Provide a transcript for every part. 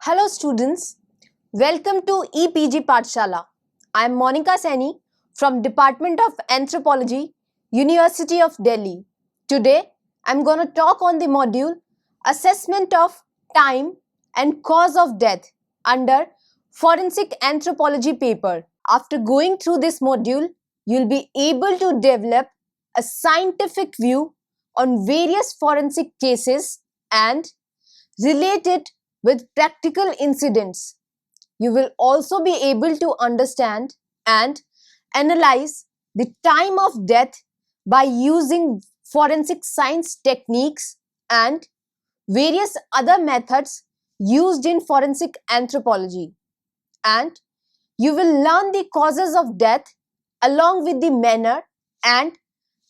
Hello students, welcome to EPG Pathshala. I am Monica Saini from Department of Anthropology, University of Delhi. Today I am going to talk on the module Assessment of Time and Cause of Death under Forensic Anthropology paper. After going through this module, you will be able to develop a scientific view on various forensic cases and relate it with practical incidents. You will also be able to understand and analyze the time of death by using forensic science techniques and various other methods used in forensic anthropology. And you will learn the causes of death along with the manner and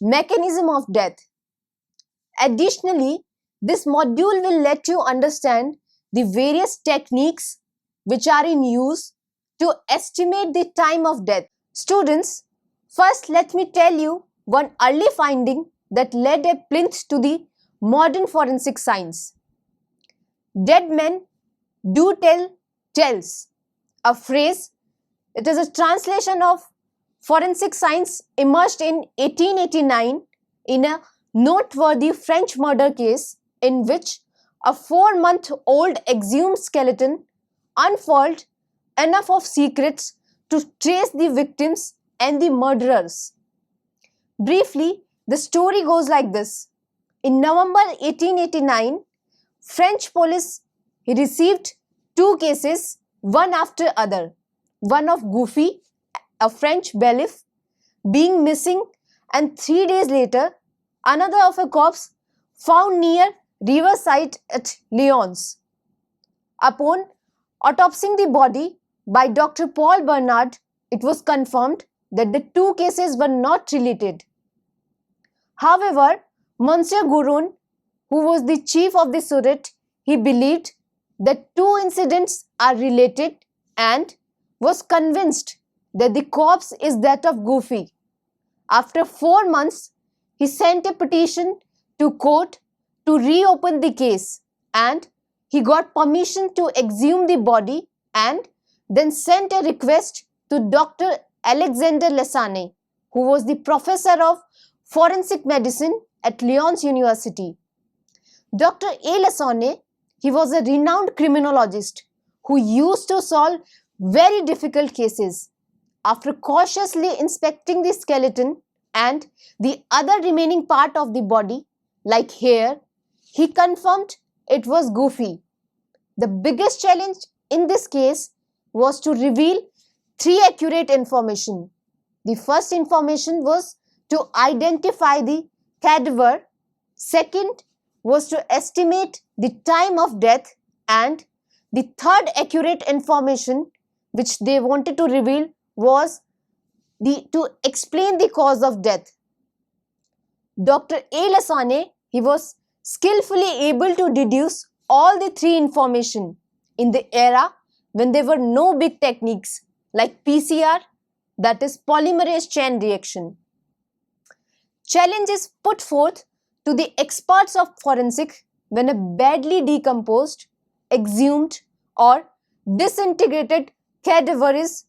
mechanism of death. Additionally, this module will let you understand the various techniques which are in use to estimate the time of death. Students, first let me tell you one early finding that laid a plinth to the modern forensic science. Dead men do tell tales, a phrase. It is a translation of forensic science emerged in 1889 in a noteworthy French murder case in which a 4-month-old exhumed skeleton unfurled enough of secrets to trace the victims and the murderers. Briefly, the story goes like this. In November 1889, French police received 2 cases, one after other. One of Goofy, a French bailiff, being missing, and 3 days later, another of a corpse found near riverside at Lyons. Upon autopsying the body by Dr. Paul Bernard, it was confirmed that the 2 cases were not related. However, Monsieur Gouron, who was the chief of the Surete, he believed that 2 incidents are related and was convinced that the corpse is that of Goofy. After 4 months, he sent a petition to court to reopen the case and he got permission to exhume the body and then sent a request to Dr. Alexander Lassagne, who was the professor of forensic medicine at Lyons University. Dr. A. Lassagne, he was a renowned criminologist who used to solve very difficult cases. After cautiously inspecting the skeleton and the other remaining part of the body, like hair, he confirmed it was Goofy. The biggest challenge in this case was to reveal 3 accurate information. The first information was to identify the cadaver. Second was to estimate the time of death, and the third accurate information which they wanted to reveal was to explain the cause of death. Dr. A. Lassagne, he was skillfully able to deduce all the 3 information in the era when there were no big techniques like PCR, that is polymerase chain reaction. Challenge is put forth to the experts of forensic when a badly decomposed, exhumed or disintegrated cadaver is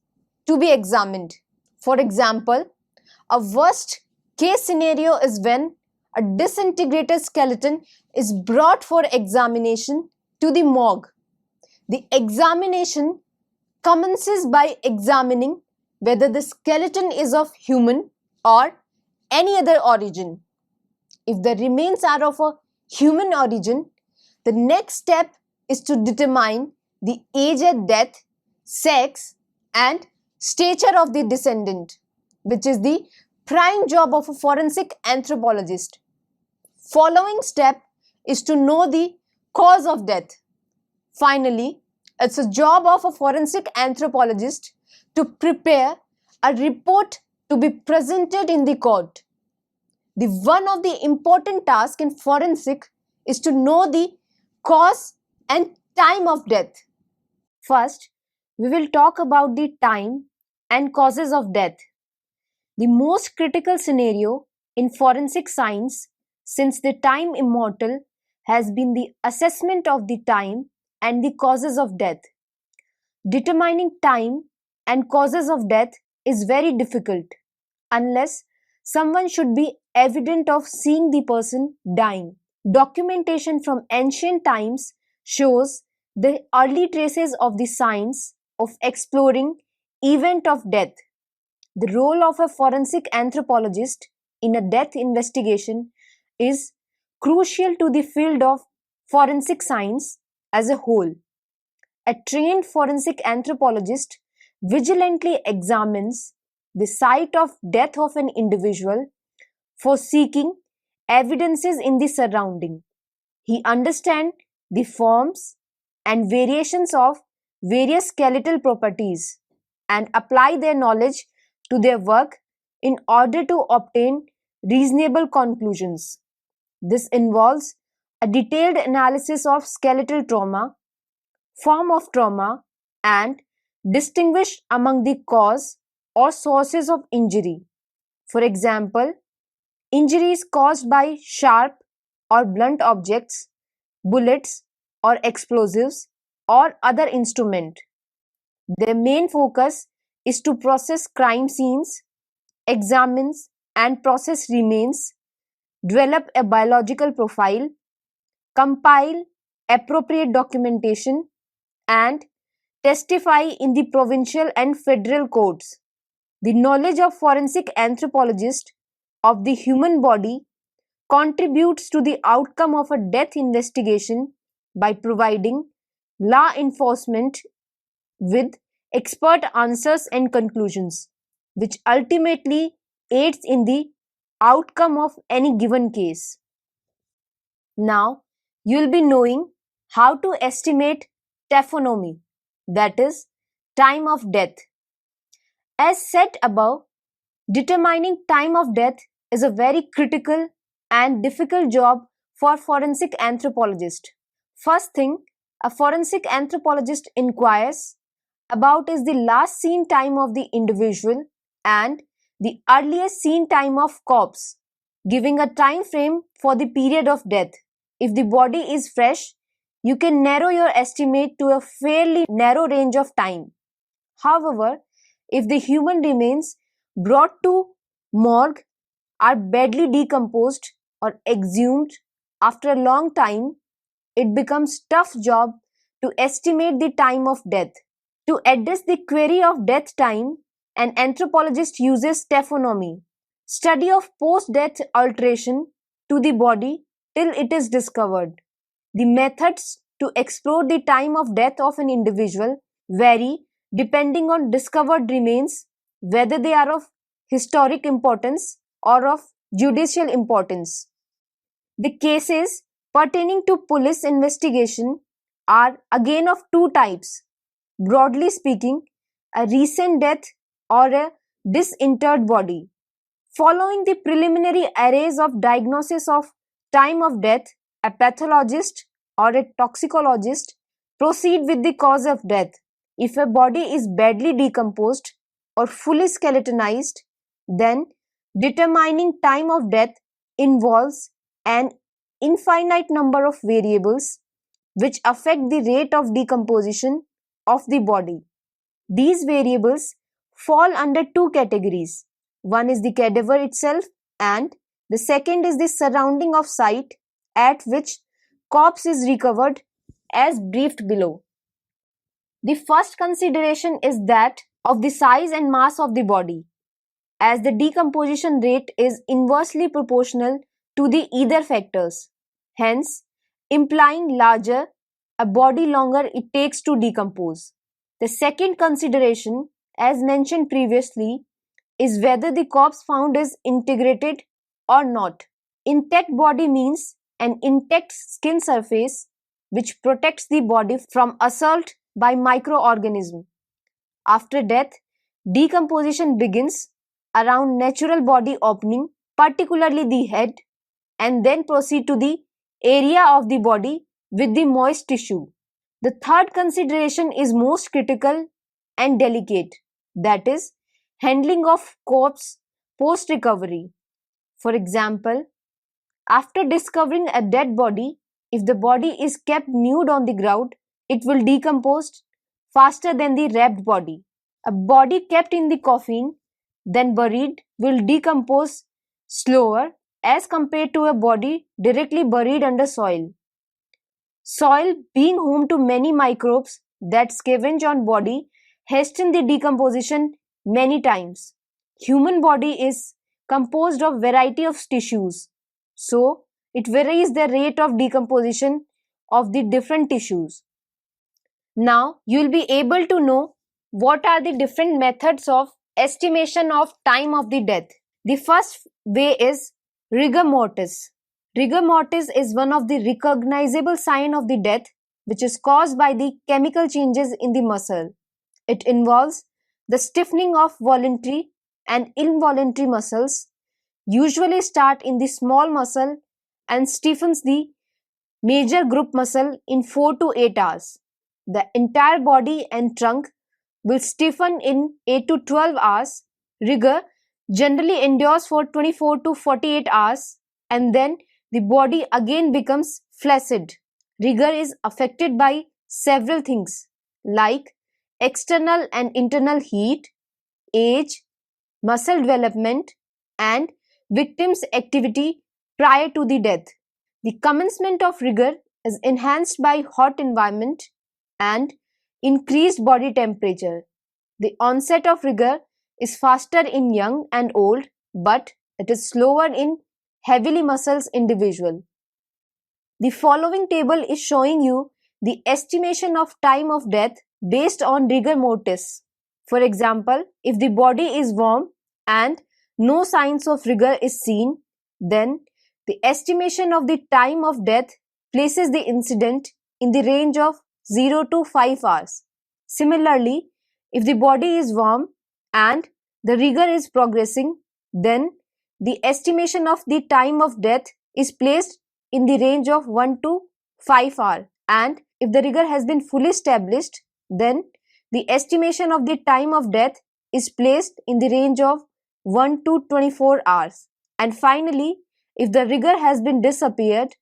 to be examined. For example, a worst case scenario is when a disintegrated skeleton is brought for examination to the morgue. The examination commences by examining whether the skeleton is of human or any other origin. If the remains are of a human origin, the next step is to determine the age at death, sex, and stature of the descendant, which is the prime job of a forensic anthropologist. Following step is to know the cause of death. Finally, it's a job of a forensic anthropologist to prepare a report to be presented in the court. The one of the important tasks in forensic is to know the cause and time of death. First, we will talk about the time and causes of death. The most critical scenario in forensic science since the time immortal has been the assessment of the time and the causes of death. Determining time and causes of death is very difficult unless someone should be evident of seeing the person dying. Documentation from ancient times shows the early traces of the science of exploring event of death. The role of a forensic anthropologist in a death investigation is crucial to the field of forensic science as a whole. A trained forensic anthropologist vigilantly examines the site of death of an individual for seeking evidences in the surrounding. He understands the forms and variations of various skeletal properties and apply their knowledge to their work in order to obtain reasonable conclusions. This involves a detailed analysis of skeletal trauma, form of trauma, and distinguish among the cause or sources of injury. For example, injuries caused by sharp or blunt objects, bullets or explosives or other instrument. Their main focus is to process crime scenes, examines and process remains, develop a biological profile, compile appropriate documentation, and testify in the provincial and federal courts. The knowledge of forensic anthropologists of the human body contributes to the outcome of a death investigation by providing law enforcement with expert answers and conclusions, which ultimately aids in the outcome of any given case. Now, you will be knowing how to estimate taphonomy, that is, time of death. As said above, determining time of death is a very critical and difficult job for forensic anthropologist. First thing, a forensic anthropologist inquires about is the last seen time of the individual and the earliest seen time of corpse, giving a time frame for the period of death. If the body is fresh, you can narrow your estimate to a fairly narrow range of time. However, if the human remains brought to morgue are badly decomposed or exhumed after a long time, it becomes tough job to estimate the time of death. To address the query of death time, an anthropologist uses taphonomy, study of post-death alteration to the body till it is discovered. The methods to explore the time of death of an individual vary depending on discovered remains, whether they are of historic importance or of judicial importance. The cases pertaining to police investigation are again of two types. Broadly speaking, a recent death or a disinterred body. Following the preliminary arrays of diagnosis of time of death, a pathologist or a toxicologist proceed with the cause of death. If a body is badly decomposed or fully skeletonized, then determining time of death involves an infinite number of variables which affect the rate of decomposition of the body. These variables fall under two categories. One is the cadaver itself and the second is the surrounding of site at which corpse is recovered as briefed below. The first consideration is that of the size and mass of the body, as the decomposition rate is inversely proportional to the either factors. Hence, implying larger a body longer it takes to decompose. The second consideration, as mentioned previously, is whether the corpse found is integrated or not. Intact body means an intact skin surface which protects the body from assault by microorganisms. After death, decomposition begins around natural body opening, particularly the head, and then proceed to the area of the body with the moist tissue. The third consideration is most critical and delicate, that is, handling of corpse post recovery. For example, after discovering a dead body, if the body is kept nude on the ground, it will decompose faster than the wrapped body. A body kept in the coffin, then buried, will decompose slower as compared to a body directly buried under soil. Soil, being home to many microbes that scavenge on body, hasten the decomposition many times. Human body is composed of variety of tissues, so it varies the rate of decomposition of the different tissues. Now you will be able to know what are the different methods of estimation of time of the death. The first way is rigor mortis. Rigor mortis is one of the recognizable sign of the death which is caused by the chemical changes in the muscle. It involves the stiffening of voluntary and involuntary muscles, usually start in the small muscle and stiffens the major group muscle in 4 to 8 hours. The entire body and trunk will stiffen in 8 to 12 hours. Rigor generally endures for 24 to 48 hours and then the body again becomes flaccid. Rigor is affected by several things like external and internal heat, age, muscle development, and victim's activity prior to the death. The commencement of rigor is enhanced by hot environment and increased body temperature. The onset of rigor is faster in young and old, but it is slower in heavily muscled individual. The following table is showing you the estimation of time of death based on rigor mortis. For example, if the body is warm and no signs of rigor is seen, then the estimation of the time of death places the incident in the range of 0 to 5 hours. Similarly, if the body is warm and the rigor is progressing, then the estimation of the time of death is placed in the range of 1 to 5 hours. And if the rigor has been fully established, then the estimation of the time of death is placed in the range of 1 to 24 hours. And finally, if the rigor has been disappeared,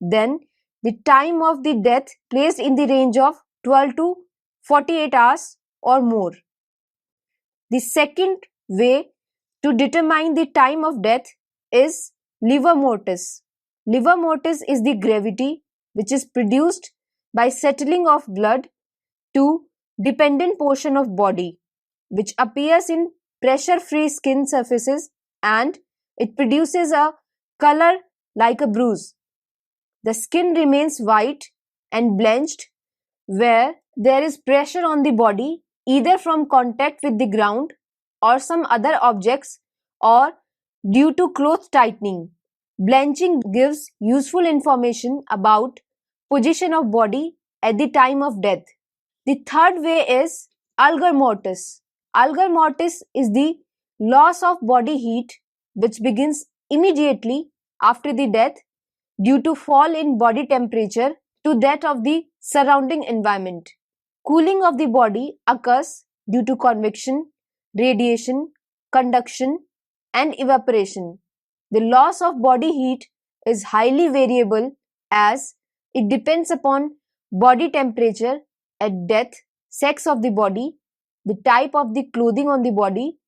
then the time of the death placed in the range of 12 to 48 hours or more. The second way to determine the time of death is livor mortis. Livor mortis is the gravity which is produced by settling of blood to dependent portion of body, which appears in pressure-free skin surfaces and it produces a color like a bruise. The skin remains white and blenched where there is pressure on the body either from contact with the ground or some other objects or due to cloth tightening. Blenching gives useful information about position of body at the time of death. The third way is algor mortis. Algor mortis is the loss of body heat which begins immediately after the death due to fall in body temperature to that of the surrounding environment. Cooling of the body occurs due to convection, radiation, conduction, and evaporation. The loss of body heat is highly variable as it depends upon body temperature at death, sex of the body, the type of the clothing on the body,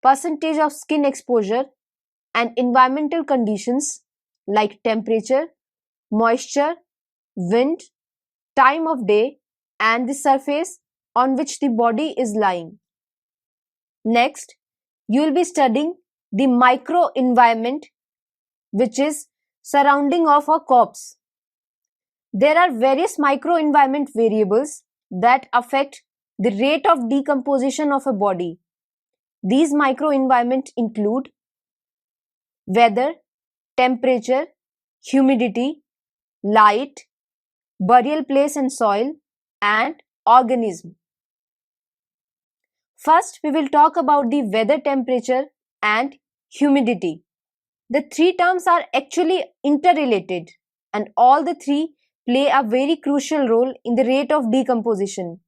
percentage of skin exposure, and environmental conditions like temperature, moisture, wind, time of day, and the surface on which the body is lying. Next, you will be studying the microenvironment which is surrounding of a corpse. There are various microenvironment variables that affect the rate of decomposition of a body. These microenvironments include weather, temperature, humidity, light, burial place and soil, and organism. First, we will talk about the weather, temperature, and humidity. The three terms are actually interrelated, and all the three play a very crucial role in the rate of decomposition.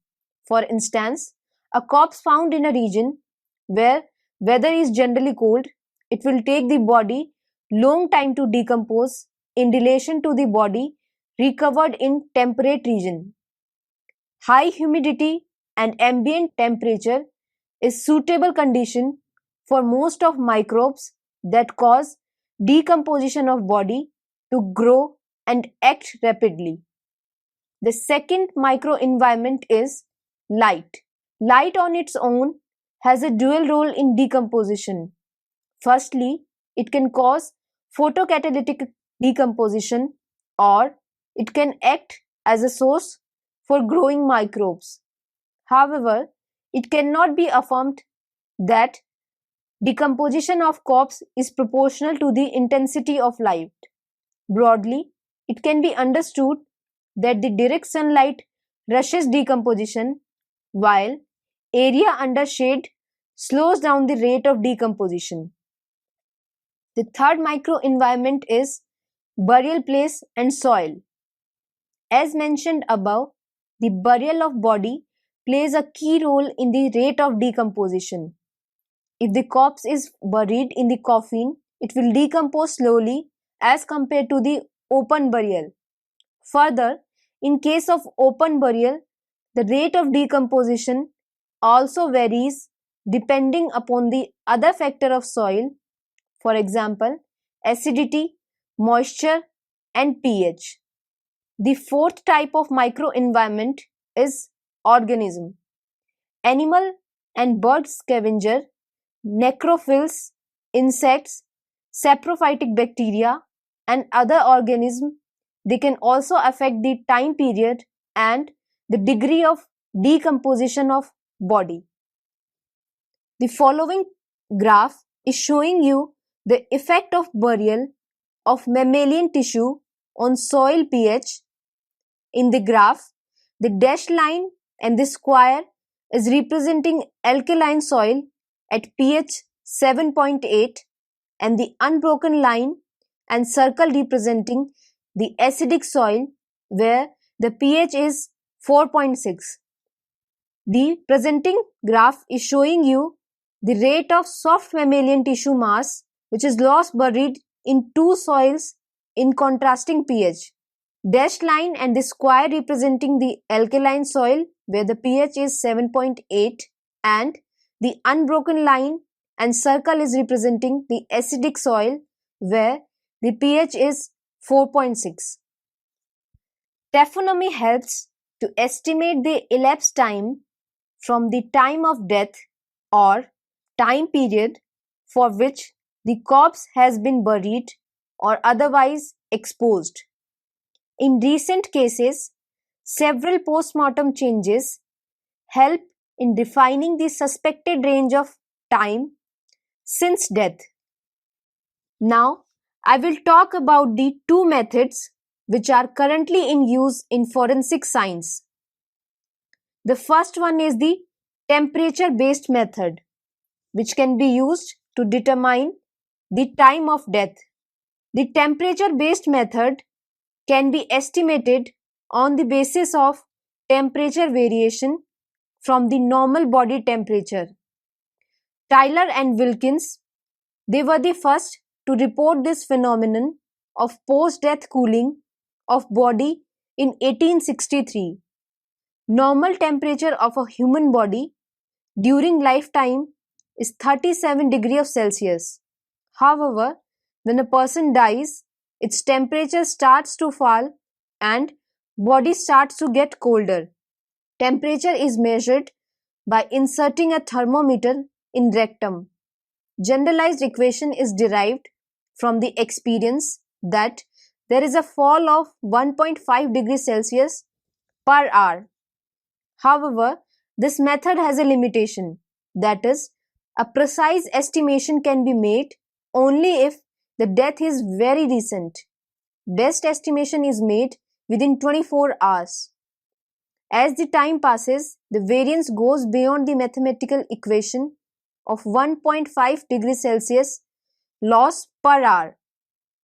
For instance, a corpse found in a region where weather is generally cold, it will take the body long time to decompose in relation to the body recovered in temperate region. High humidity and ambient temperature is suitable condition for most of microbes that cause decomposition of body to grow and act rapidly. The second microenvironment is light. Light on its own has a dual role in decomposition. Firstly, it can cause photocatalytic decomposition, or it can act as a source for growing microbes. However, it cannot be affirmed that decomposition of crops is proportional to the intensity of light. Broadly, it can be understood that the direct sunlight rushes decomposition, while area under shade slows down the rate of decomposition. The third microenvironment is burial place and soil. As mentioned above, the burial of body plays a key role in the rate of decomposition. If the corpse is buried in the coffin, it will decompose slowly as compared to the open burial. Further, in case of open burial, the rate of decomposition also varies depending upon the other factor of soil, for example, acidity, moisture, and pH. The fourth type of microenvironment is organism. Animal and bird scavenger, necrophiles, insects, saprophytic bacteria, and other organisms. They can also affect the time period and the degree of decomposition of body. The following graph is showing you the effect of burial of mammalian tissue on soil pH. In the graph, the dashed line and the square is representing alkaline soil at pH 7.8, and the unbroken line and circle representing the acidic soil where the pH is 4.6. The presenting graph is showing you the rate of soft mammalian tissue mass which is lost buried in two soils in contrasting pH. Dashed line and the square representing the alkaline soil where the pH is 7.8, and the unbroken line and circle is representing the acidic soil where the pH is 4.6. Taphonomy helps to estimate the elapsed time from the time of death or time period for which the corpse has been buried or otherwise exposed. In recent cases, several postmortem changes help in defining the suspected range of time since death. Now, I will talk about the two methods which are currently in use in forensic science. The first one is the temperature-based method, which can be used to determine the time of death. The temperature-based method can be estimated on the basis of temperature variation from the normal body temperature. Tyler and Wilkins, they were the first to report this phenomenon of post-death cooling of body in 1863. Normal temperature of a human body during lifetime is 37 degrees Celsius. However, when a person dies, its temperature starts to fall and body starts to get colder. Temperature is measured by inserting a thermometer in rectum. Generalized equation is derived from the experience that there is a fall of 1.5 degrees Celsius per hour. However, this method has a limitation, that is, a precise estimation can be made only if the death is very recent. Best estimation is made within 24 hours. As the time passes, the variance goes beyond the mathematical equation of 1.5 degrees Celsius loss per hour.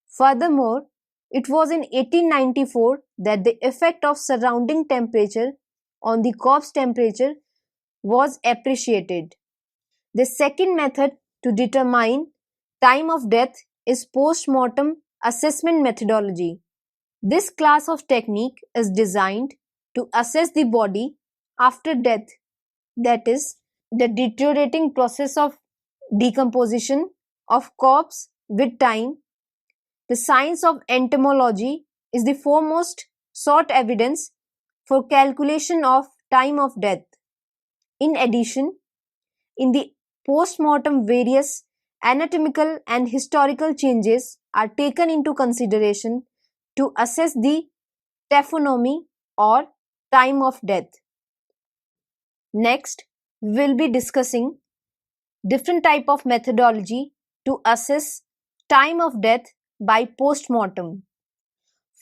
Furthermore, it was in 1894 that the effect of surrounding temperature on the corpse temperature was appreciated. The second method to determine time of death is post-mortem assessment methodology. This class of technique is designed to assess the body after death, that is, the deteriorating process of decomposition of corpse with time. The science of entomology is the foremost sought evidence for calculation of time of death. In addition, in the post-mortem various anatomical and historical changes are taken into consideration to assess the taphonomy or time of death. Next, we will be discussing different type of methodology to assess time of death by post-mortem.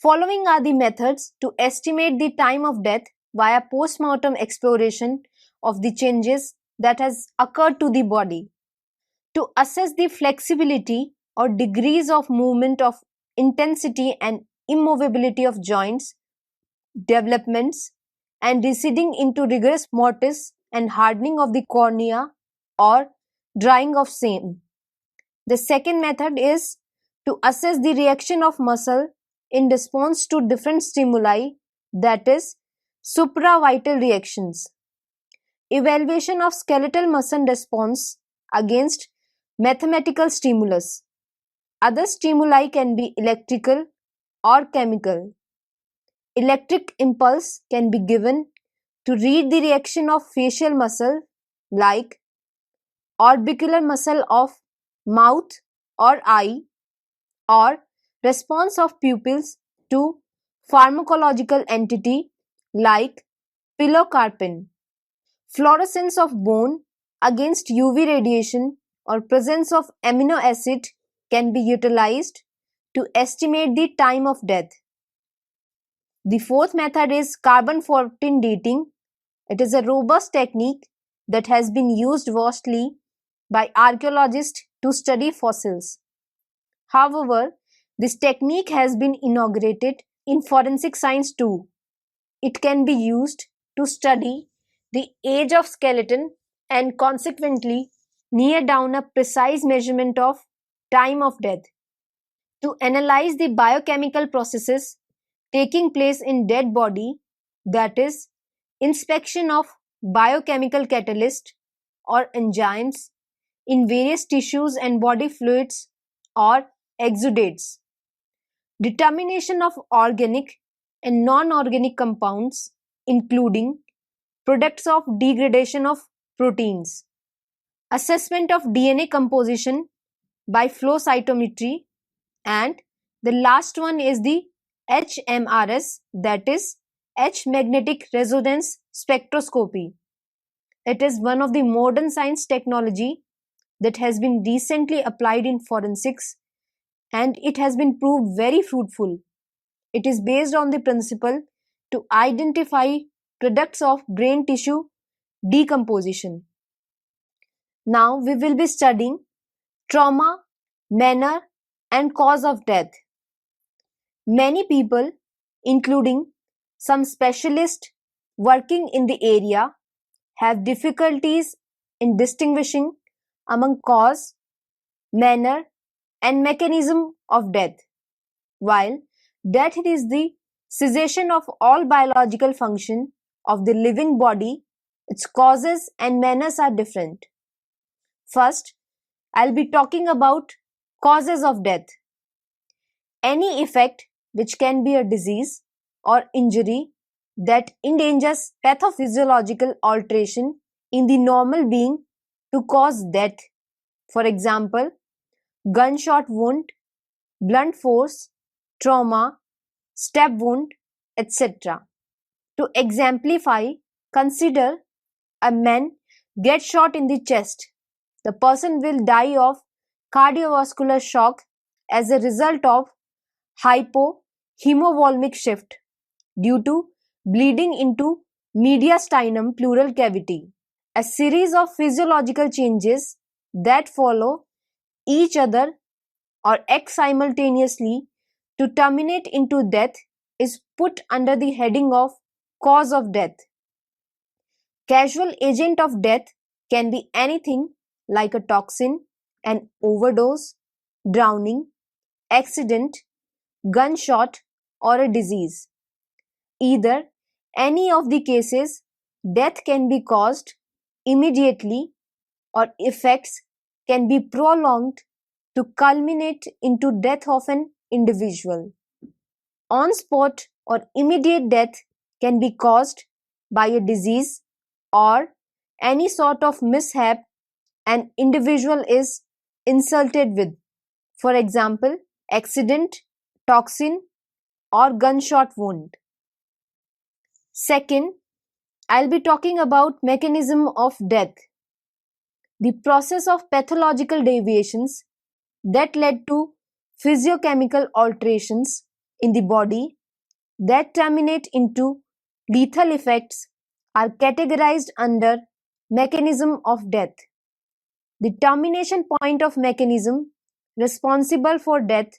Following are the methods to estimate the time of death via post-mortem exploration of the changes that has occurred to the body. To assess the flexibility or degrees of movement of intensity and immovability of joints, developments, and receding into rigorous mortis and hardening of the cornea or drying of same. The second method is to assess the reaction of muscle in response to different stimuli, that is, supravital reactions. Evaluation of skeletal muscle response against mathematical stimulus. Other stimuli can be electrical or chemical. Electric impulse can be given to read the reaction of facial muscle like orbicular muscle of mouth or eye, or response of pupils to pharmacological entity like pilocarpine. Fluorescence of bone against UV radiation or presence of amino acid can be utilized to estimate the time of death. The fourth method is carbon-14 dating. It is a robust technique that has been used vastly by archaeologists to study fossils. However, this technique has been inaugurated in forensic science too. It can be used to study the age of skeleton and consequently near down a precise measurement of time of death. To analyze the biochemical processes taking place in dead body, that is, inspection of biochemical catalyst or enzymes in various tissues and body fluids or exudates. Determination of organic and non-organic compounds, including products of degradation of proteins. Assessment of DNA composition by flow cytometry, and the last one is the HMRS, that is H magnetic resonance spectroscopy. It is one of the modern science technology that has been recently applied in forensics, and it has been proved very fruitful. It is based on the principle to identify products of brain tissue decomposition. Now we will be studying trauma, manner, and cause of death. Many people, including some specialists working in the area, have difficulties in distinguishing among cause, manner, and mechanism of death. While death is the cessation of all biological function of the living body, its causes and manners are different. First, I'll be talking about causes of death. Any effect which can be a disease or injury that endangers pathophysiological alteration in the normal being to cause death. For example, gunshot wound, blunt force, trauma, stab wound, etc. To exemplify, consider a man gets shot in the chest. The person will die of cardiovascular shock as a result of hypohemovolemic shift due to bleeding into mediastinum pleural cavity. A series of physiological changes that follow each other or act simultaneously to terminate into death is put under the heading of cause of death. Casual agent of death can be anything like a toxin, an overdose, drowning, accident, gunshot, or a disease. Either any of the cases Death can be caused immediately or effects can be prolonged to culminate into death of an individual. On-spot or immediate death can be caused by a disease or any sort of mishap an individual is insulted with. For example, accident, toxin, or gunshot wound. Second, I'll be talking about mechanism of death, the process of pathological deviations that led to physiochemical alterations in the body that terminate into lethal effects are categorized under mechanism of death. The termination point of mechanism responsible for death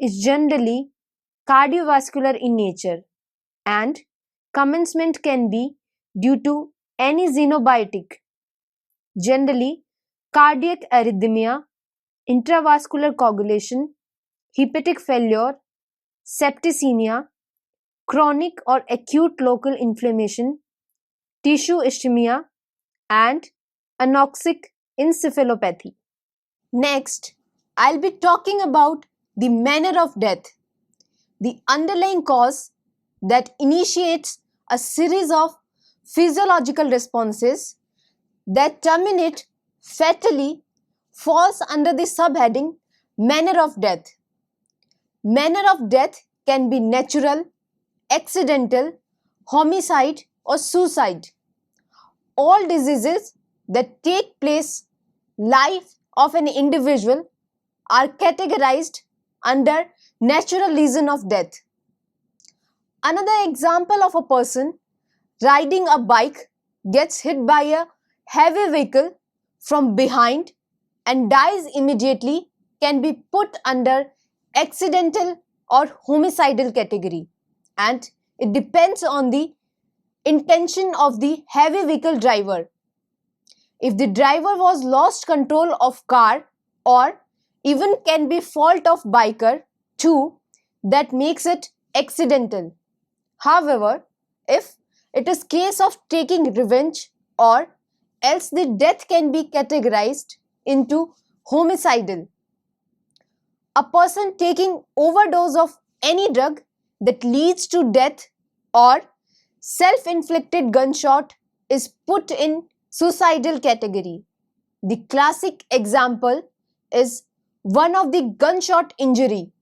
is generally cardiovascular in nature, and commencement can be due to any xenobiotic, generally cardiac arrhythmia, intravascular coagulation, hepatic failure, septicemia, chronic or acute local inflammation, tissue ischemia, and anoxic encephalopathy. Next, I'll be talking about the manner of death, the underlying cause that initiates a series of physiological responses that terminate fatally falls under the subheading manner of death. Manner of death can be natural, accidental, homicide, or suicide. All diseases that take place life of an individual are categorized under natural reason of death. Another example of a person riding a bike gets hit by a heavy vehicle from behind and dies immediately can be put under accidental or homicidal category, and it depends on the intention of the heavy vehicle driver. If the driver was lost control of car or even can be fault of biker too, that makes it accidental. However, if it is case of taking revenge or else the death can be categorized into homicidal. A person taking overdose of any drug that leads to death or self-inflicted gunshot is put in suicidal category. The classic example is one of the gunshot injury,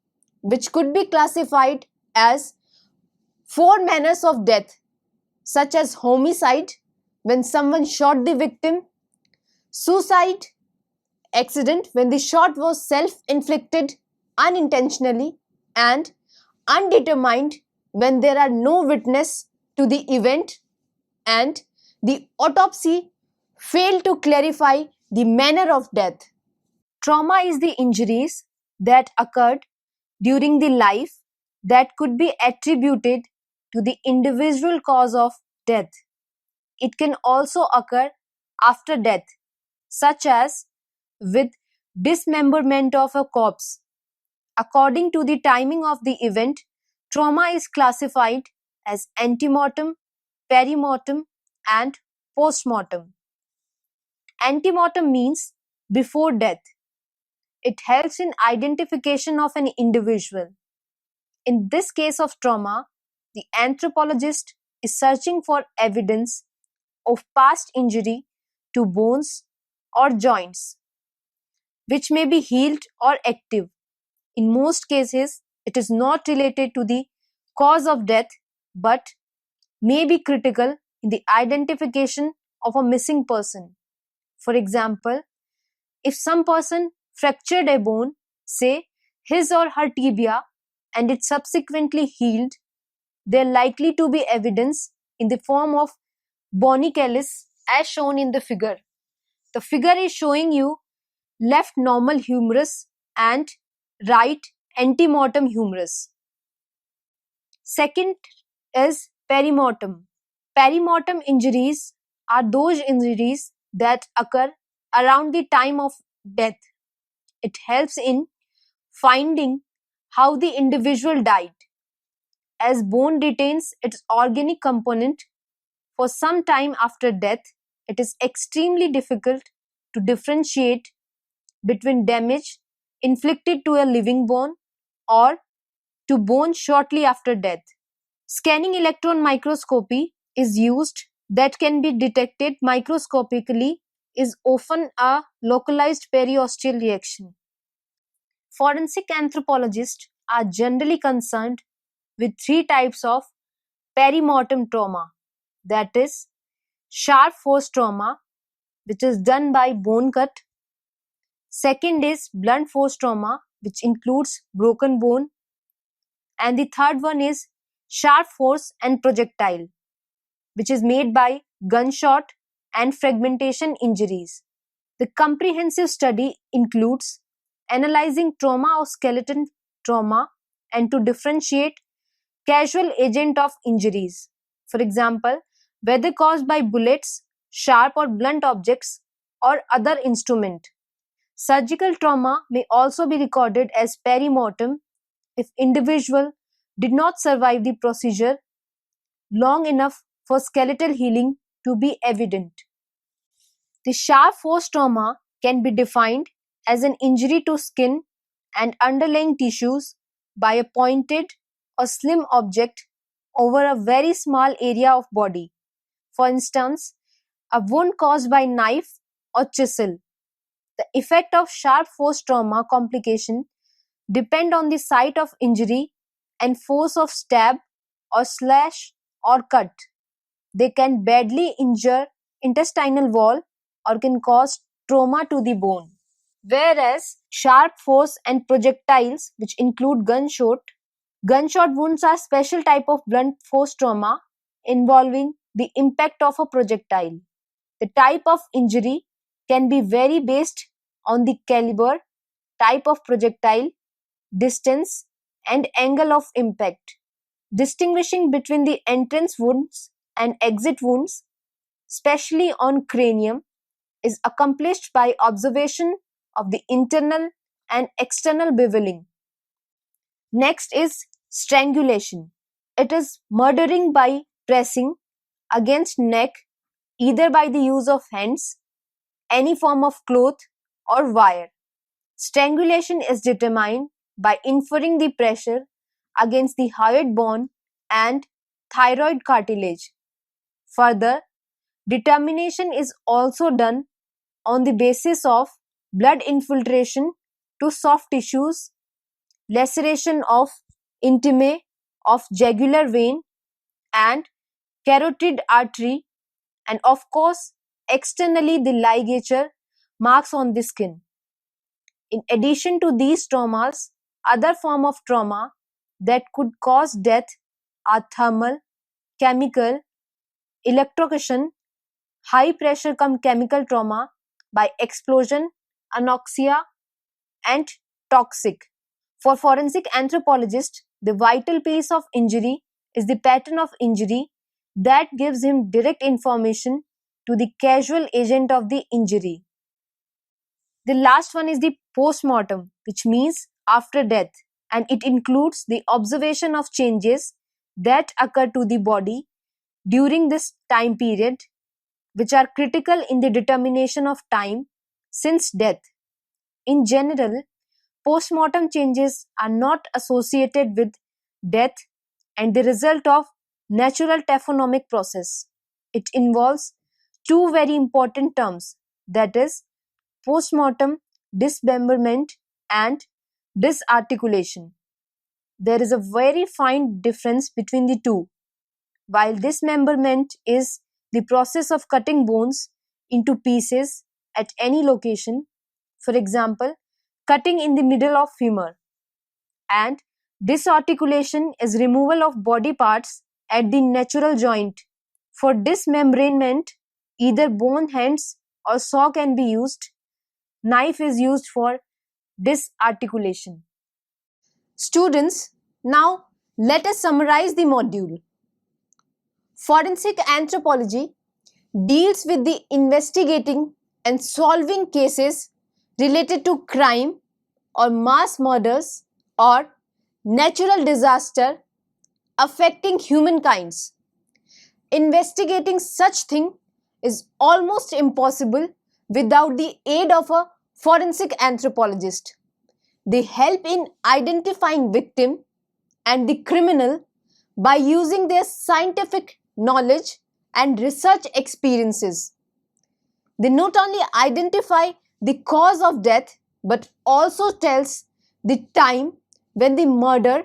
which could be classified as four manners of death, such as homicide, when someone shot the victim, suicide, accident, when the shot was self-inflicted unintentionally, and undetermined, when there are no witness to the event, and the autopsy failed to clarify the manner of death. Trauma is the injuries that occurred during the life that could be attributed to the individual cause of death. It can also occur after death, such as with dismemberment of a corpse. According to the timing of the event, trauma is classified as antemortem, perimortem, and postmortem. Antemortem means before death. It helps in identification of an individual. In this case of trauma, the anthropologist is searching for evidence of past injury to bones or joints, which may be healed or active. In most cases, it is not related to the cause of death but may be critical in the identification of a missing person. For example, if some person fractured a bone, say his or her tibia, and it subsequently healed, there likely to be evidence in the form of bony callus as shown in the figure. The figure is showing you left normal humerus and right antemortem humerus. Second is perimortem. Perimortem injuries are those injuries that occur around the time of death. It helps in finding how the individual died. As bone retains its organic component, for some time after death, it is extremely difficult to differentiate between damage inflicted to a living bone or to bone shortly after death. Scanning electron microscopy is used that can be detected microscopically is often a localized periosteal reaction. Forensic anthropologists are generally concerned with three types of perimortem trauma, that is, sharp force trauma, which is done by bone cut. Second is blunt force trauma, which includes broken bone. And the third one is sharp force and projectile, which is made by gunshot and fragmentation injuries. The comprehensive study includes analyzing trauma or skeleton trauma and to differentiate casual agent of injuries. For example, whether caused by bullets, sharp or blunt objects, or other instrument. Surgical trauma may also be recorded as perimortem if individual did not survive the procedure long enough for skeletal healing to be evident. The sharp force trauma can be defined as an injury to skin and underlying tissues by a pointed or slim object over a very small area of body. For instance, a wound caused by knife or chisel. The effect of sharp force trauma complication depend on the site of injury and force of stab or slash or cut. They can badly injure intestinal wall or can cause trauma to the bone. Whereas sharp force and projectiles, which include gunshot wounds are special type of blunt force trauma involving the impact of a projectile. The type of injury can be vary based on the caliber, type of projectile, distance, and angle of impact. Distinguishing between the entrance wounds and exit wounds, especially on cranium, is accomplished by observation of the internal and external beveling. Next is strangulation. It is murdering by pressing against neck either by the use of hands, any form of cloth or wire. Strangulation is determined by inferring the pressure against the hyoid bone and thyroid cartilage. Further, determination is also done on the basis of blood infiltration to soft tissues, laceration of intimae of jugular vein and carotid artery, and of course externally the ligature marks on the skin. In addition to these traumas, other form of trauma that could cause death are thermal, chemical, electrocution, high pressure chemical trauma by explosion, anoxia, and toxic. For forensic anthropologists, the vital piece of injury is the pattern of injury that gives him direct information to the causal agent of the injury. The last one is the post-mortem, which means after death, and it includes the observation of changes that occur to the body during this time period, which are critical in the determination of time since death. In general, post-mortem changes are not associated with death and the result of natural taphonomic process. It involves two very important terms, that is post-mortem dismemberment and disarticulation. There is a very fine difference between the two. While dismemberment is the process of cutting bones into pieces at any location, for example, cutting in the middle of femur, and disarticulation is removal of body parts at the natural joint. For dismemberment, either bone hands or saw can be used. Knife is used for disarticulation. Students, now let us summarize the module. Forensic anthropology deals with the investigating and solving cases related to crime or mass murders or natural disaster affecting humankind. investigating such thing is almost impossible without the aid of a forensic anthropologist. They help in identifying victim and the criminal by using their scientific knowledge and research experiences. They not only identify the cause of death but also tells the time when the murder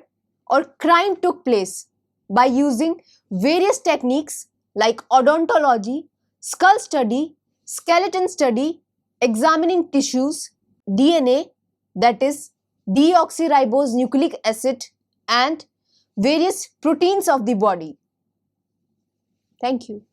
or crime took place by using various techniques like odontology, skull study, skeleton study, examining tissues, DNA, that is deoxyribose nucleic acid, and various proteins of the body. Thank you.